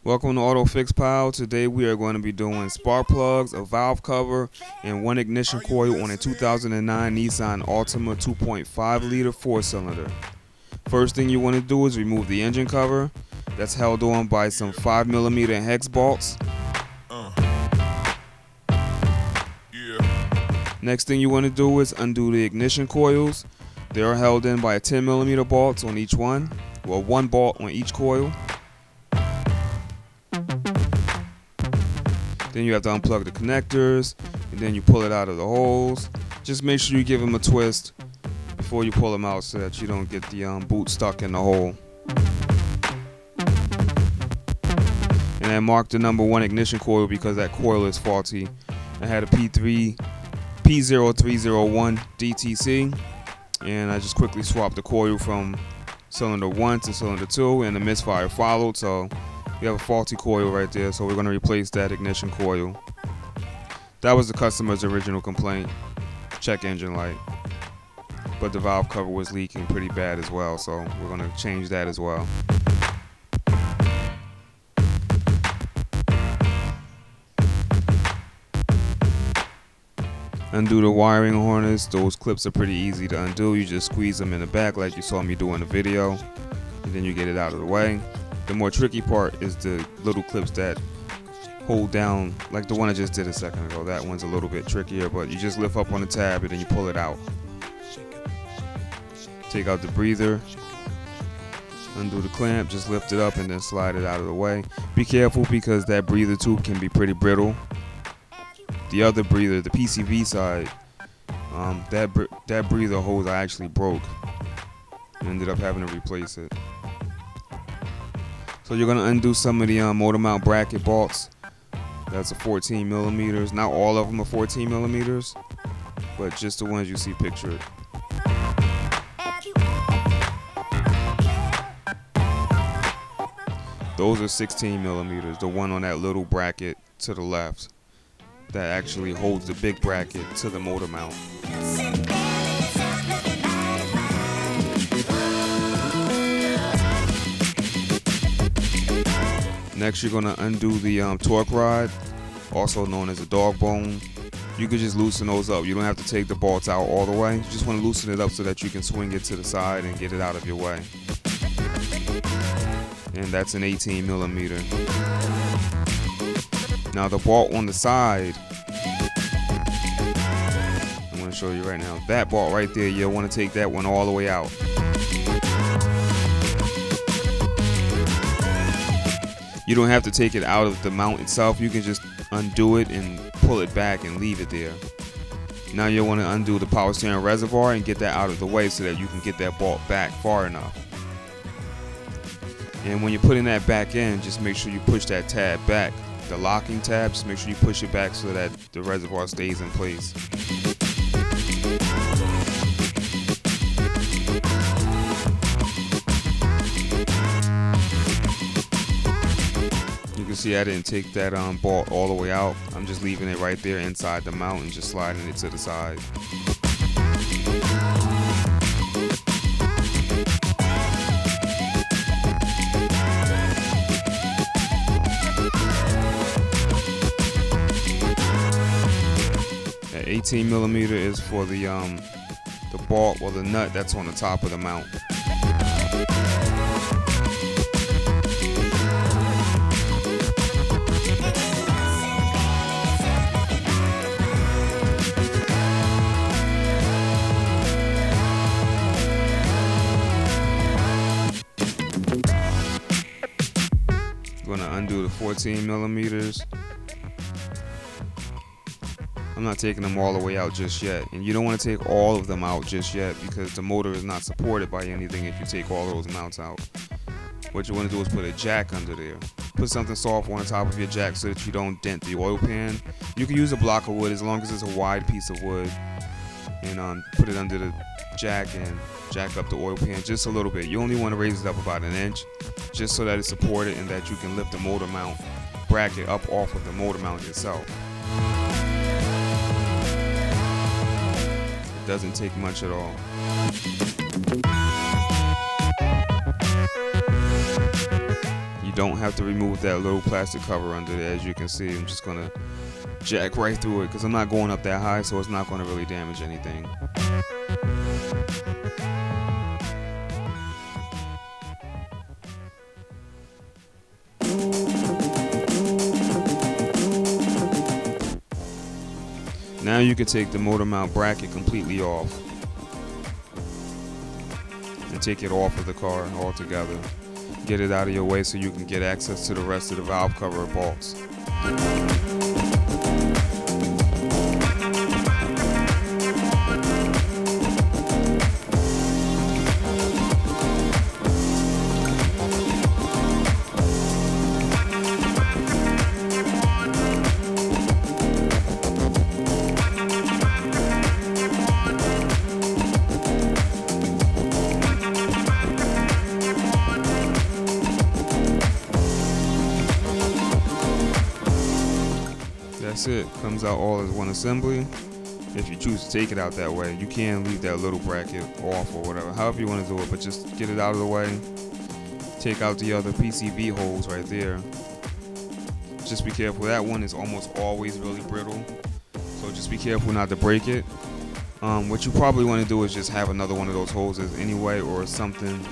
Welcome to Auto Fix Pal. Today we are going to be doing spark plugs, a valve cover, and one ignition coil on a 2009 Nissan Altima 2.5 liter 4-cylinder. First thing you want to do is remove the engine cover. That's held on by some 5mm hex bolts. Next thing you want to do is undo the ignition coils. They are held in by a 10mm bolts on each one. Well, one bolt on each coil. Then you have to unplug the connectors, and then you pull it out of the holes. Just make sure you give them a twist before you pull them out so that you don't get the boot stuck in the hole. And I marked the number 1 ignition coil because that coil is faulty. I had a P0301 DTC, and I just quickly swapped the coil from cylinder 1 to cylinder 2, and the misfire followed, so we have a faulty coil right there, so we're going to replace that ignition coil. That was the customer's original complaint, check engine light. But the valve cover was leaking pretty bad as well, so we're going to change that as well. Undo the wiring harness. Those clips are pretty easy to undo. You just squeeze them in the back like you saw me do in the video, and then you get it out of the way. The more tricky part is the little clips that hold down, like the one I just did a second ago. That one's a little bit trickier, but you just lift up on the tab and then you pull it out. Take out the breather, undo the clamp, just lift it up and then slide it out of the way. Be careful because that breather tube can be pretty brittle. The other breather, the PCV side, that breather hose I actually broke. Ended up having to replace it. So you're gonna undo some of the motor mount bracket bolts. That's a 14mm. Not all of them are 14mm, but just the ones you see pictured. Those are 16mm. The one on that little bracket to the left that actually holds the big bracket to the motor mount. Next, you're going to undo the torque rod, also known as a dog bone. You can just loosen those up. You don't have to take the bolts out all the way. You just want to loosen it up so that you can swing it to the side and get it out of your way. And that's an 18mm. Now the bolt on the side, I'm going to show you right now. That bolt right there, you'll want to take that one all the way out. You don't have to take it out of the mount itself. You can just undo it and pull it back and leave it there. Now you'll want to undo the power steering reservoir and get that out of the way so that you can get that bolt back far enough. And when you're putting that back in, just make sure you push that tab back. The locking tab, just make sure you push it back so that the reservoir stays in place. You can see I didn't take that bolt all the way out. I'm just leaving it right there inside the mount and just sliding it to the side. That 18mm is for the bolt or the nut that's on the top of the mount. Going to undo the 14mm. I'm not taking them all the way out just yet, and you don't want to take all of them out just yet because the motor is not supported by anything if you take all those mounts out. What you want to do is put a jack under there. Put something soft on the top of your jack so that you don't dent the oil pan. You can use a block of wood as long as it's a wide piece of wood, and put it under the jack and jack up the oil pan just a little bit. You only want to raise it up about 1 inch just so that it's supported and that you can lift the motor mount bracket up off of the motor mount itself. It doesn't take much at all. You don't have to remove that little plastic cover under there. As you can see, I'm just gonna jack right through it because I'm not going up that high, so it's not going to really damage anything. Now you can take the motor mount bracket completely off and take it off of the car altogether. Get it out of your way so you can get access to the rest of the valve cover bolts. That's it. Comes out all as one assembly. If you choose to take it out that way, you can leave that little bracket off or whatever, however you want to do it, but just get it out of the way. Take out the other PCV holes right there. Just be careful. That one is almost always really brittle, so just be careful not to break it. What you probably want to do is just have another one of those holes anyway, or something,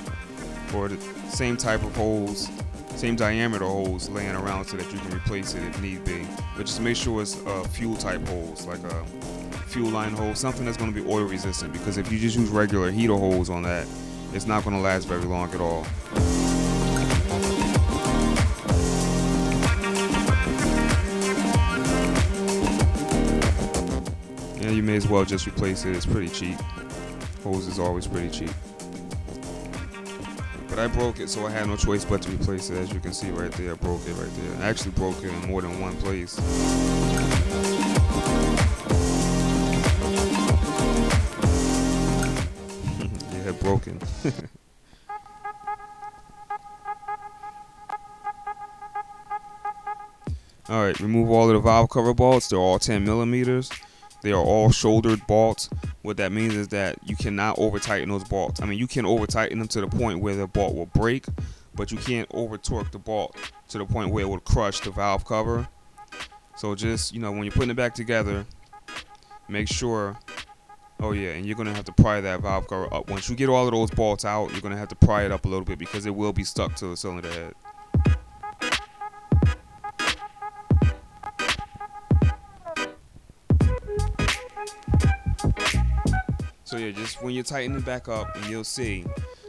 or the same type of holes, same diameter holes laying around so that you can replace it if need be. But just make sure it's fuel type holes, like a fuel line hole, something that's going to be oil resistant, because if you just use regular heater holes on that, it's not going to last very long at all. And you may as well just replace it. It's pretty cheap. Hose is always pretty cheap. But I broke it, so I had no choice but to replace it. As you can see right there, I broke it right there. I actually broke it in more than one place. Yeah, broken. Alright, remove all of the valve cover bolts. They're all 10 millimeters. They are all shouldered bolts. What that means is that you cannot over tighten those bolts. I mean, you can over tighten them to the point where the bolt will break, but you can't over torque the bolt to the point where it will crush the valve cover. So just, when you're putting it back together, make sure, oh yeah, and you're gonna have to pry that valve cover up. Once you get all of those bolts out, you're gonna have to pry it up a little bit because it will be stuck to the cylinder head. So yeah, just when you tighten it back up, and you'll see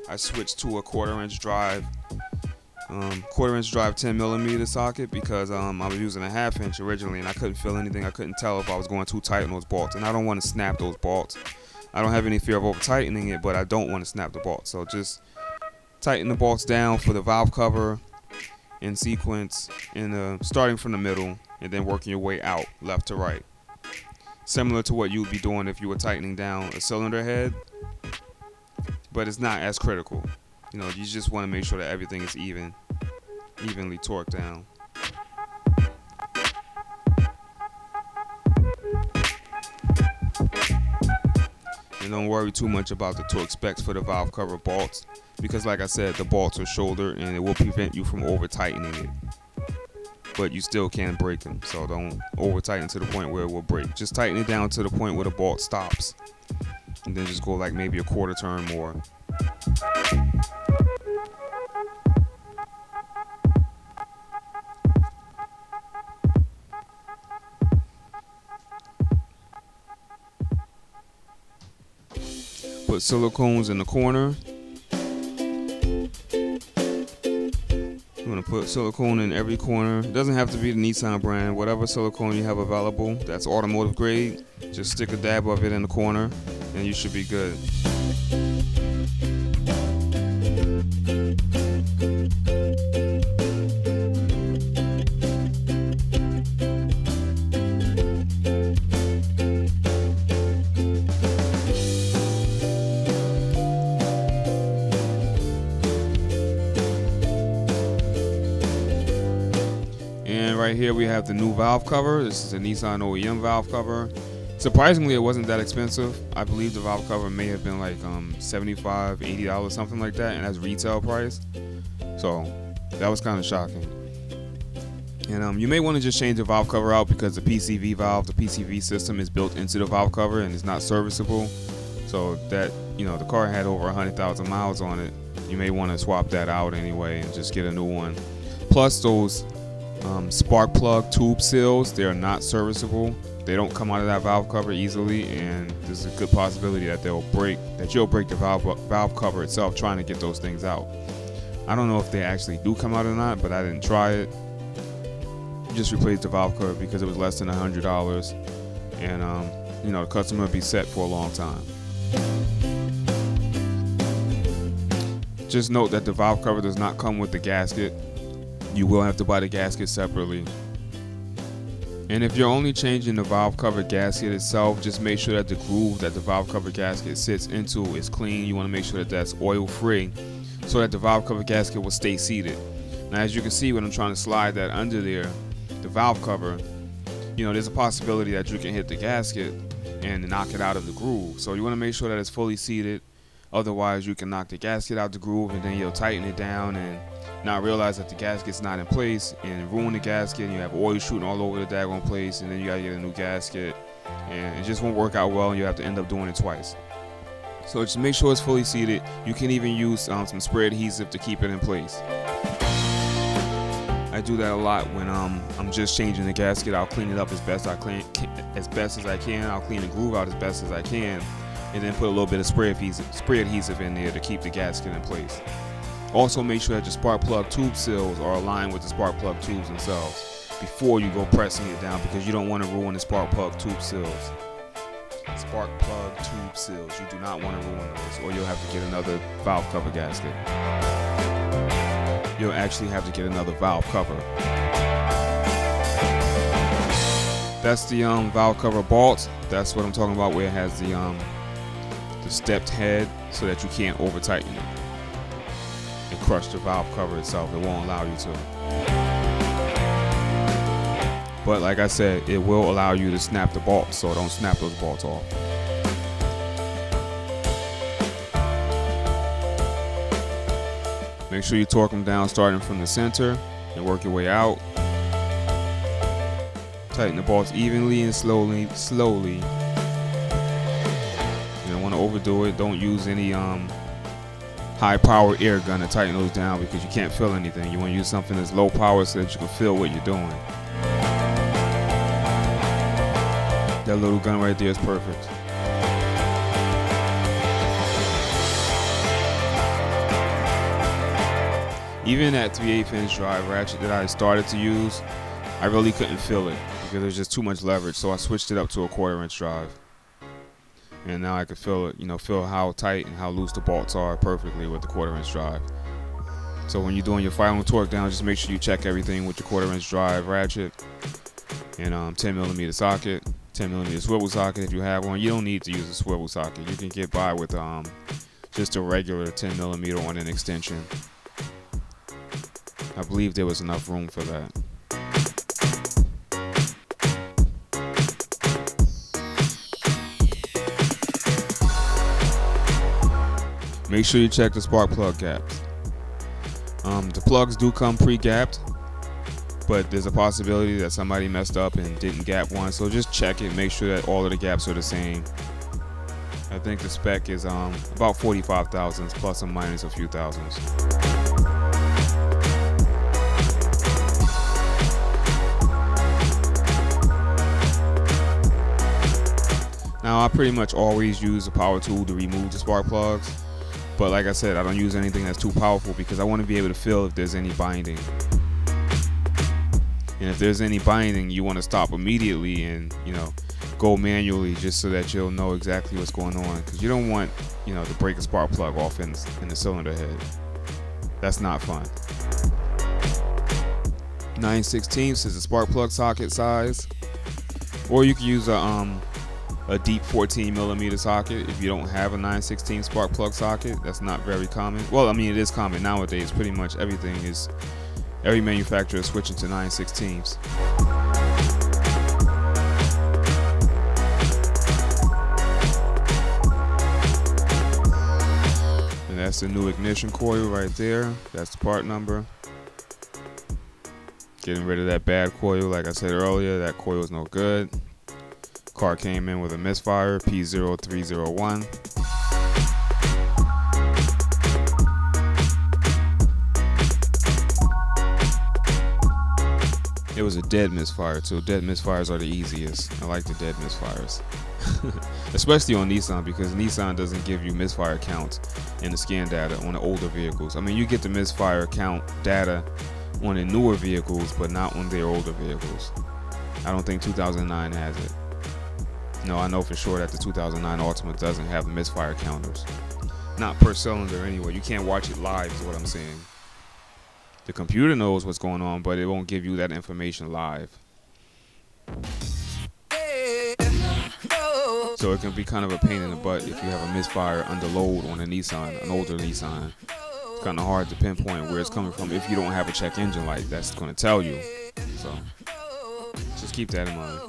I switched to a quarter-inch drive 10 millimeter socket because I was using a half-inch originally, and I couldn't feel anything. I couldn't tell if I was going too tight on those bolts, and I don't want to snap those bolts. I don't have any fear of over tightening it, but I don't want to snap the bolts. So just tighten the bolts down for the valve cover in sequence, and starting from the middle and then working your way out left to right. Similar to what you would be doing if you were tightening down a cylinder head, but it's not as critical. You just want to make sure that everything is evenly torqued down. And don't worry too much about the torque specs for the valve cover bolts, because like I said, the bolts are shouldered and it will prevent you from over tightening it. But you still can break them, so don't over tighten to the point where it will break. Just tighten it down to the point where the bolt stops, and then just go like maybe a quarter turn more. Put silicones in the corner. I'm going to put silicone in every corner. It doesn't have to be the Nissan brand. Whatever silicone you have available that's automotive grade, just stick a dab of it in the corner and you should be good. Right here we have the new valve cover. This is a Nissan OEM valve cover. Surprisingly, it wasn't that expensive. I believe the valve cover may have been like $75, $80, something like that, and that's retail price. So That was kind of shocking. And you may want to just change the valve cover out because the PCV system is built into the valve cover and it's not serviceable. So that, the car had over 100,000 miles on it. You may want to swap that out anyway and just get a new one. Plus those spark plug tube seals, they are not serviceable. They don't come out of that valve cover easily, and there's a good possibility that you'll break the valve cover itself trying to get those things out. I don't know if they actually do come out or not, but I didn't try it. Just replaced the valve cover because it was less than $100, and the customer will be set for a long time. Just note that the valve cover does not come with the gasket. You will have to buy the gasket separately. And if you're only changing the valve cover gasket itself, just make sure that the groove that the valve cover gasket sits into is clean. You want to make sure that that's oil free so that the valve cover gasket will stay seated. Now, as you can see when I'm trying to slide that under there, the valve cover, there's a possibility that you can hit the gasket and knock it out of the groove. So you want to make sure that it's fully seated. Otherwise, you can knock the gasket out the groove and then you'll tighten it down and not realize that the gasket's not in place and ruin the gasket, and you have oil shooting all over the daggone place, and then you gotta get a new gasket, and it just won't work out well, and you have to end up doing it twice. So just make sure it's fully seated. You can even use some spray adhesive to keep it in place. I do that a lot when I'm just changing the gasket. I'll clean it up as best as I can. I'll clean the groove out as best as I can, and then put a little bit of spray adhesive in there to keep the gasket in place. Also, make sure that your spark plug tube seals are aligned with the spark plug tubes themselves before you go pressing it down, because you don't want to ruin the spark plug tube seals. Spark plug tube seals, you do not want to ruin those, or you'll have to get another valve cover gasket. You'll actually have to get another valve cover. That's the valve cover bolt. That's what I'm talking about, where it has the stepped head so that you can't over tighten it and crush the valve cover itself. It won't allow you to. But like I said, it will allow you to snap the bolts, so don't snap those bolts off. Make sure you torque them down starting from the center and work your way out. Tighten the bolts evenly and slowly. You don't want to overdo it. Don't use any high power air gun to tighten those down, because you can't feel anything. You want to use something that's low power so that you can feel what you're doing. That little gun right there is perfect. Even that 3/8 inch drive ratchet that I started to use, I really couldn't feel it because there's just too much leverage. So I switched it up to a 1/4 inch drive. And now I can feel it, feel how tight and how loose the bolts are perfectly with the 1/4 inch drive. So when you're doing your final torque down, just make sure you check everything with your 1/4 inch drive ratchet and 10mm socket, 10mm swivel socket if you have one. You don't need to use a swivel socket. You can get by with just a regular 10mm on an extension. I believe there was enough room for that. Make sure you check the spark plug gaps. The plugs do come pre-gapped, but there's a possibility that somebody messed up and didn't gap one, so just check it. Make sure that all of the gaps are the same. I think the spec is about 45 thousandths plus or minus a few thousandths. Now I pretty much always use a power tool to remove the spark plugs. But like I said, I don't use anything that's too powerful because I want to be able to feel if there's any binding. And if there's any binding, you want to stop immediately and, go manually just so that you'll know exactly what's going on. Because you don't want, to break a spark plug off in the cylinder head. That's not fun. 9/16 is the spark plug socket size. Or you can use a deep 14mm socket if you don't have a 9/16 spark plug socket. That's not very common. Well, I mean, it is common nowadays. Pretty much every manufacturer is switching to 9/16s. And that's the new ignition coil right there. That's the part number. Getting rid of that bad coil. Like I said earlier, that coil is no good. Car came in with a misfire, P0301. It was a dead misfire too. Dead misfires are the easiest. I like the dead misfires. Especially on Nissan, because Nissan doesn't give you misfire counts in the scan data on the older vehicles. I mean, you get the misfire count data on the newer vehicles, but not on their older vehicles. I don't think 2009 has it. No, I know for sure that the 2009 Altima doesn't have the misfire counters. Not per cylinder anyway. You can't watch it live is what I'm saying. The computer knows what's going on, but it won't give you that information live. So it can be kind of a pain in the butt if you have a misfire under load on a Nissan, an older Nissan. It's kind of hard to pinpoint where it's coming from if you don't have a check engine light that's going to tell you. So just keep that in mind.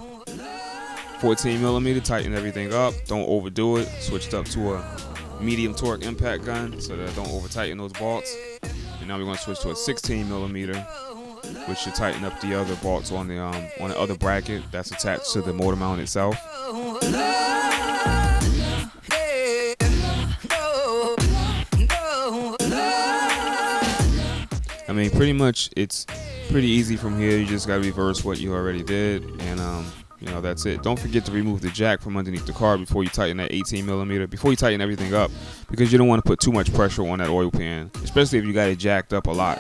14 millimeter, tighten everything up. Don't overdo it. Switched up to a medium torque impact gun so that I don't over tighten those bolts. And now we're going to switch to a 16 millimeter, which should tighten up the other bolts on the other bracket that's attached to the motor mount itself. I mean, pretty much it's pretty easy from here. You just got to reverse what you already did, and you know, that's it. Don't forget to remove the jack from underneath the car before you tighten that 18 millimeter, before you tighten everything up, because you don't want to put too much pressure on that oil pan, especially if you got it jacked up a lot,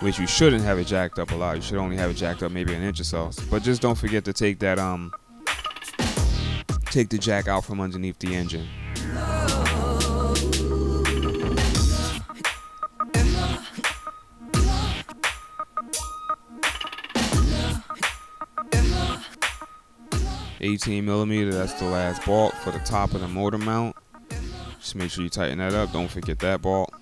which you shouldn't have it jacked up a lot. You should only have it jacked up maybe an inch or so. But just don't forget to take that take the jack out from underneath the engine. $18 millimeter, that's the last bolt for the top of the motor mount. Just make sure you tighten that up. Don't forget that bolt.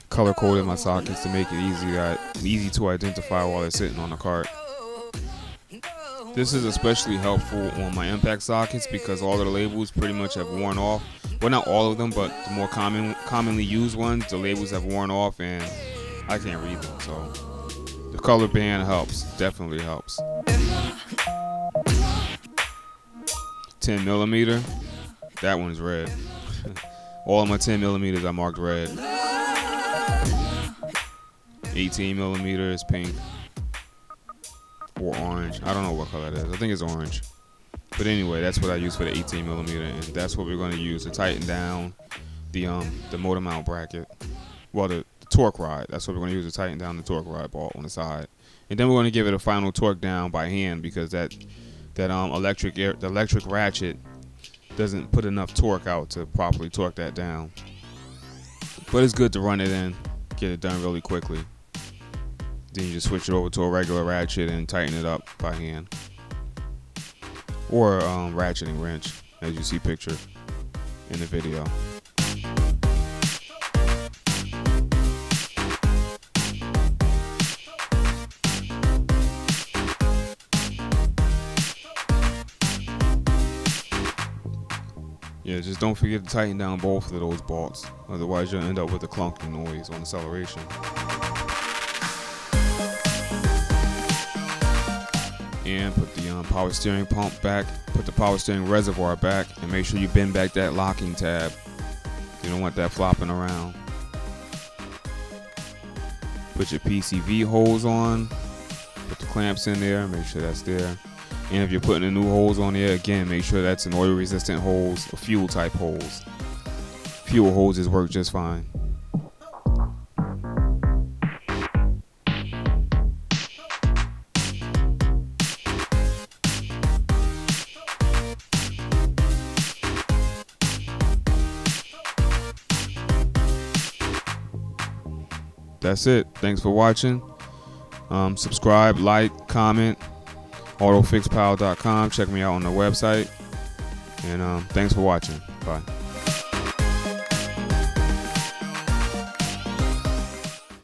Color coded my sockets to make it easy to identify while they're sitting on the cart. This is especially helpful on my impact sockets because all of the labels pretty much have worn off. Well, not all of them, but the more commonly used ones, the labels have worn off and I can't read them. So the color band helps, definitely helps. 10 millimeter, that one's red. All of my 10 millimeters I marked red. 18 millimeter is pink or orange. I don't know what color it is. I think it's orange. But anyway, that's what I use for the 18 millimeter, and that's what we're going to use to tighten down the motor mount bracket. Well, the torque rod. That's what we're going to use to tighten down the torque rod bolt on the side. And then we're going to give it a final torque down by hand because that electric ratchet doesn't put enough torque out to properly torque that down. But it's good to run it in, get it done really quickly. Then you just switch it over to a regular ratchet and tighten it up by hand. Or ratcheting wrench, as you see pictured in the video. Yeah, just don't forget to tighten down both of those bolts. Otherwise, you'll end up with a clunky noise on acceleration. And put the power steering pump back, put the power steering reservoir back, and make sure you bend back that locking tab. You don't want that flopping around. Put your PCV hose on, put the clamps in there, make sure that's there. And if you're putting the new hose on there, again, make sure that's an oil resistant hose, a fuel type hose. Fuel hoses work just fine. That's it. Thanks for watching. Subscribe, like, comment. AutoFixPal.com. Check me out on the website. And thanks for watching. Bye.